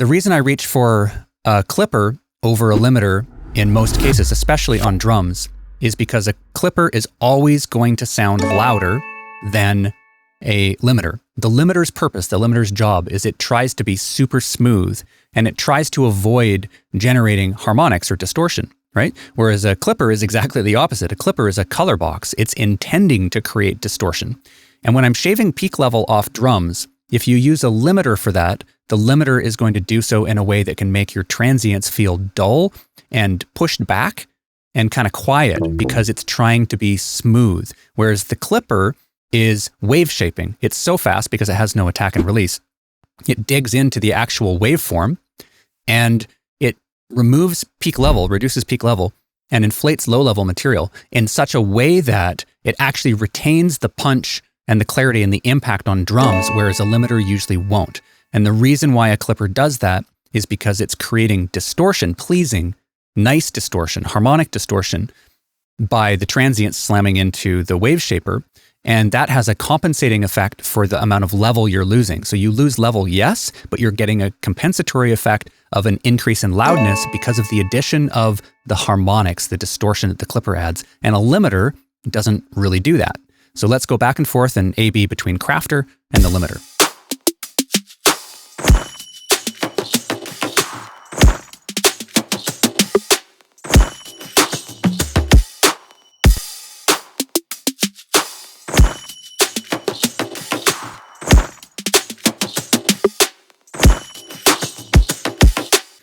The reason I reach for a clipper over a limiter in most cases, especially on drums, is because a clipper is always going to sound louder than a limiter. The limiter's purpose, the limiter's job, is it tries to be super smooth and it tries to avoid generating harmonics or distortion, right? Whereas a clipper is exactly the opposite. A clipper is a color box. It's intending to create distortion. And when I'm shaving peak level off drums, if you use a limiter for that, the limiter is going to do so in a way that can make your transients feel dull and pushed back and kind of quiet because it's trying to be smooth. Whereas the clipper is wave shaping. It's so fast because it has no attack and release. It digs into the actual waveform and it removes peak level, reduces peak level, and inflates low level material in such a way that it actually retains the punch and the clarity and the impact on drums, whereas a limiter usually won't. And the reason why a clipper does that is because it's creating distortion, pleasing, nice distortion, harmonic distortion by the transients slamming into the wave shaper. And that has a compensating effect for the amount of level you're losing. So you lose level, yes, but you're getting a compensatory effect of an increase in loudness because of the addition of the harmonics, the distortion that the clipper adds. And a limiter doesn't really do that. So let's go back and forth in A/B between Kraftur and the limiter.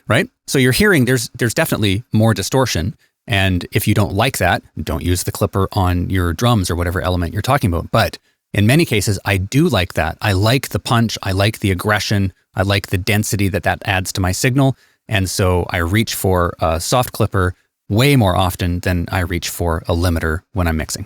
Right? So you're hearing there's definitely more distortion. And if you don't like that, don't use the clipper on your drums or whatever element you're talking about. But in many cases, I do like that. I like the punch. I like the aggression. I like the density that adds to my signal. And so I reach for a soft clipper way more often than I reach for a limiter when I'm mixing.